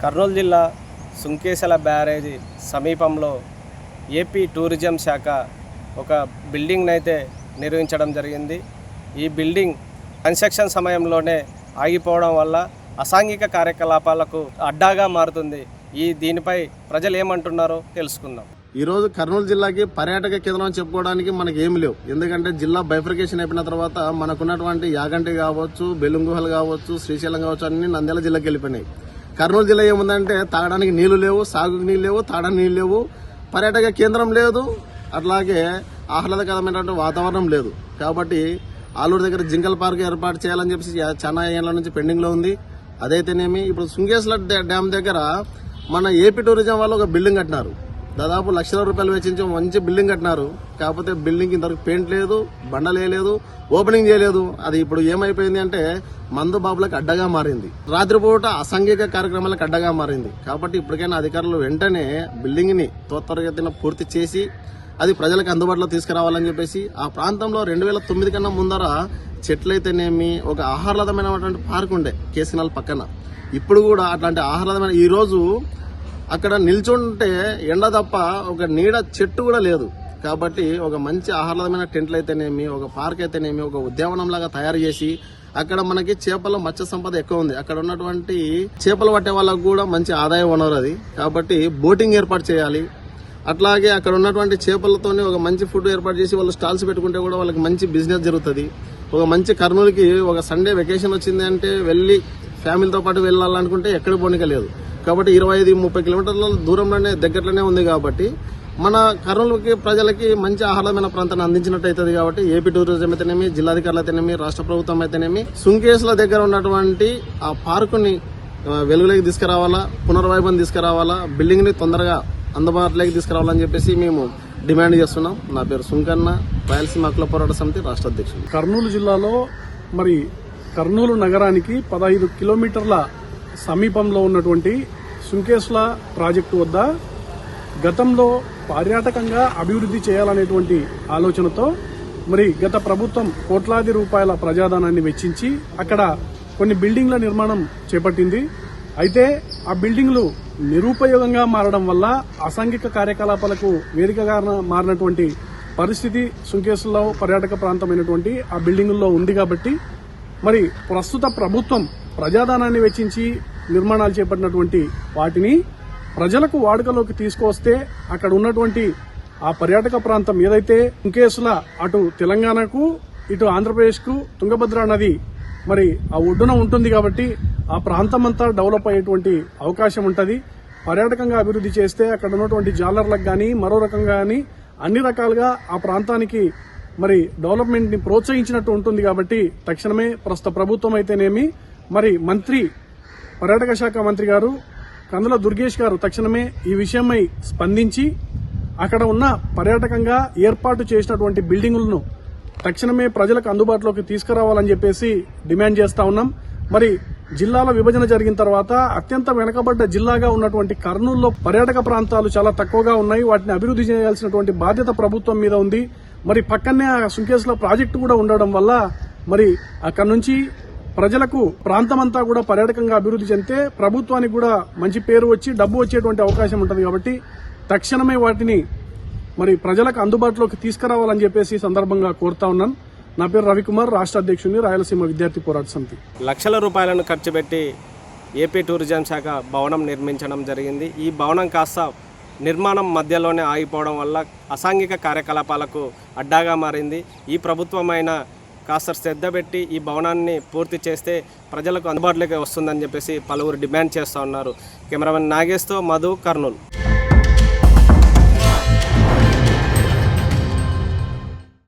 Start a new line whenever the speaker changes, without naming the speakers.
కర్నూలు జిల్లా సుంకేశల బ్యారేజీ సమీపంలో AP tourism శాఖ ఒక బిల్డింగ్ని అయితే నిర్మించడం జరిగింది. ఈ బిల్డింగ్ కన్స్ట్రక్షన్ సమయంలోనే ఆగిపోవడం వల్ల అసాంఘిక కార్యకలాపాలకు అడ్డాగా మారుతుంది. దీనిపై ప్రజలు ఏమంటున్నారో తెలుసుకుందాం.
ఈరోజు కర్నూలు జిల్లాకి పర్యాటక కేంద్రం చెప్పుకోవడానికి మనకి ఏమి లేవు. ఎందుకంటే జిల్లా బైఫర్కేషన్ అయిపోయిన తర్వాత మనకున్నటువంటి యాగంటి కావచ్చు, బెలుంగుహలు కావచ్చు, శ్రీశైలం కావచ్చు అన్ని నంద్యాల జిల్లాకి వెళ్ళిపోయినాయి. కర్నూలు జిల్లా ఏముందంటే తాగడానికి నీళ్లు లేవు, సాగుకు నీళ్ళు లేవు, తాగడానికి నీళ్ళు లేవు, పర్యాటక కేంద్రం లేదు, అట్లాగే ఆహ్లాదకరమైనటువంటి వాతావరణం లేదు. కాబట్టి ఆలూరు దగ్గర జింకల్ పార్క్ ఏర్పాటు చేయాలని చెప్పేసి చాలా ఏళ్ల నుంచి పెండింగ్ లో ఉంది. అదైతేనేమి ఇప్పుడు సుంకేశ్వర డ్యామ్ దగ్గర మన ఏపీ టూరిజం వాళ్ళు ఒక బిల్డింగ్ కట్టినారు. దాదాపు లక్షల రూపాయలు వెచ్చించి మంచి బిల్డింగ్ కట్టినారు. కాకపోతే బిల్డింగ్ ఇంతవరకు పెయింట్ లేదు, బండలు వేయలేదు, ఓపెనింగ్ చేయలేదు. అది ఇప్పుడు ఏమైపోయింది అంటే మందు బాబులకు అడ్డగా మారింది, రాత్రిపూట అసాంఘిక కార్యక్రమాలకు అడ్డగా మారింది. కాబట్టి ఇప్పటికైనా అధికారులు వెంటనే బిల్డింగ్ ని త్వరితగతిన పూర్తి చేసి అది ప్రజలకు అందుబాటులో తీసుకురావాలని చెప్పేసి ఆ ప్రాంతంలో 2009 కన్నా ముందర చెట్లయితేనేమి ఒక ఆహ్లాదమైనటువంటి పార్క్ ఉండే కేసీనాల్ పక్కన. ఇప్పుడు కూడా అట్లాంటి ఆహ్లాదమైన ఈ రోజు అక్కడ నిల్చుంటే ఎండ తప్ప ఒక నీడ చెట్టు కూడా లేదు. కాబట్టి ఒక మంచి ఆహ్లాదమైన టెంట్లు అయితేనేమి, ఒక పార్క్ అయితేనేమి, ఒక ఉద్యానవనం లాగా తయారు చేసి అక్కడ మనకి చేపల మత్స్య సంపద ఎక్కువ ఉంది. అక్కడ ఉన్నటువంటి చేపలు పట్టే వాళ్ళకు కూడా మంచి ఆదాయ వనరు అది. కాబట్టి బోటింగ్ ఏర్పాటు చేయాలి. అట్లాగే అక్కడ ఉన్నటువంటి చేపలతోనే ఒక మంచి ఫుడ్ ఏర్పాటు చేసి వాళ్ళు స్టాల్స్ పెట్టుకుంటే కూడా వాళ్ళకి మంచి బిజినెస్ జరుగుతుంది. ఒక మంచి కర్నూలుకి ఒక సండే వెకేషన్ వచ్చింది అంటే వెళ్ళి ఫ్యామిలీతో పాటు వెళ్ళాలనుకుంటే ఎక్కడ పోనిక లేదు. కాబట్టి 25-30 కిలోమీటర్ల దూరంలోనే దగ్గరలోనే ఉంది. కాబట్టి మన కర్నూలుకి ప్రజలకి మంచి ఆహ్లాదమైన ప్రాంతాన్ని అందించినట్టు అవుతుంది. కాబట్టి ఏపీ టూరిజం అయితేనేమి, జిల్లాధికారులు అయితేనేమి, రాష్ట్ర ప్రభుత్వం అయితేనేమి సుంకేశ్ల దగ్గర ఉన్నటువంటి ఆ పార్కుని వెలుగులోకి తీసుకురావాలా, పునర్వైభవం తీసుకురావాలా, బిల్డింగ్ ని తొందరగా అందుబాటులోకి తీసుకురావాలని చెప్పేసి మేము డిమాండ్ చేస్తున్నాం. నా పేరు సుంకన్న, రాయలసీమ హక్కుల పోరాట సమితి రాష్ట్ర అధ్యక్షుడు.
కర్నూలు జిల్లాలో మరి కర్నూలు నగరానికి 15 కిలోమీటర్ల సమీపంలో ఉన్నటువంటి సుంకేశ్ల ప్రాజెక్టు వద్ద గతంలో పర్యాటకంగా అభివృద్ధి చేయాలనేటువంటి ఆలోచనతో మరి గత ప్రభుత్వం కోట్లాది రూపాయల ప్రజాధనాన్ని వెచ్చించి అక్కడ కొన్ని బిల్డింగ్ల నిర్మాణం చేపట్టింది. అయితే ఆ బిల్డింగ్లు నిరుపయోగంగా మారడం వల్ల అసాంఘిక కార్యకలాపాలకు వేదికగా మారినటువంటి పరిస్థితి సుంకేశ్లో పర్యాటక ప్రాంతమైనటువంటి ఆ బిల్డింగుల్లో ఉంది. కాబట్టి మరి ప్రస్తుత ప్రభుత్వం ప్రజాధనాన్ని వెచ్చించి నిర్మాణాలు చేపట్టినటువంటి వాటిని ప్రజలకు వాడుకలోకి తీసుకొస్తే అక్కడ ఉన్నటువంటి ఆ పర్యాటక ప్రాంతం ఏదైతే సుంకేశ్ల అటు తెలంగాణకు ఇటు ఆంధ్రప్రదేశ్కు తుంగభద్ర నది మరి ఆ ఒడ్డున ఉంటుంది. కాబట్టి ఆ ప్రాంతం అంతా డెవలప్ అయ్యేటువంటి అవకాశం ఉంటుంది. పర్యాటకంగా అభివృద్ధి చేస్తే అక్కడ ఉన్నటువంటి జాలర్లకు కానీ మరో రకంగా కానీ అన్ని రకాలుగా ఆ ప్రాంతానికి మరి డెవలప్మెంట్ ని ప్రోత్సహించినట్టు ఉంటుంది. కాబట్టి తక్షణమే ప్రస్తుత ప్రభుత్వం అయితేనేమి మరి మంత్రి పర్యాటక శాఖ మంత్రి గారు కందుల దుర్గేష్ గారు తక్షణమే ఈ విషయమై స్పందించి అక్కడ ఉన్న పర్యాటకంగా ఏర్పాటు చేసినటువంటి బిల్డింగులను తక్షణమే ప్రజలకు అందుబాటులోకి తీసుకురావాలని చెప్పేసి డిమాండ్ చేస్తా ఉన్నాం. మరి జిల్లాల విభజన జరిగిన తర్వాత అత్యంత వెనుకబడ్డ జిల్లాగా ఉన్నటువంటి కర్నూలులో పర్యాటక ప్రాంతాలు చాలా తక్కువగా ఉన్నాయి. వాటిని అభివృద్ధి చేయాల్సినటువంటి బాధ్యత ప్రభుత్వం మీద ఉంది. మరి పక్కనే ఆ సుంకేశ్ల ప్రాజెక్టు కూడా ఉండడం వల్ల మరి అక్కడ నుంచి ప్రజలకు ప్రాంతమంతా కూడా పర్యాటకంగా అభివృద్ధి చెందితే ప్రభుత్వానికి కూడా మంచి పేరు వచ్చి డబ్బు వచ్చేటువంటి అవకాశం ఉంటుంది. కాబట్టి తక్షణమే వాటిని మరి ప్రజలకు అందుబాటులోకి తీసుకురావాలని చెప్పేసి సందర్భంగా కోరుతా ఉన్నాను. నా పేరు రవికుమార్, రాష్ట్ర అధ్యక్షుడిని, రాయలసీమ విద్యార్థి పోరాట సమితి.
లక్షల రూపాయలను ఖర్చు పెట్టి ఏపీ టూరిజం శాఖ భవనం నిర్మించడం జరిగింది. ఈ భవనం కాస్త నిర్మాణం మధ్యలోనే ఆగిపోవడం వల్ల అసాంఘిక కార్యకలాపాలకు అడ్డాగా మారింది. ఈ ప్రభుత్వమైన కాస్త శ్రద్ధ పెట్టి ఈ భవనాన్ని పూర్తి చేస్తే ప్రజలకు అందుబాటులోకి వస్తుందని చెప్పేసి పలువురు డిమాండ్ చేస్తూ ఉన్నారు. కెమెరామెన్ నాగేష్తో మధు, కర్నూలు.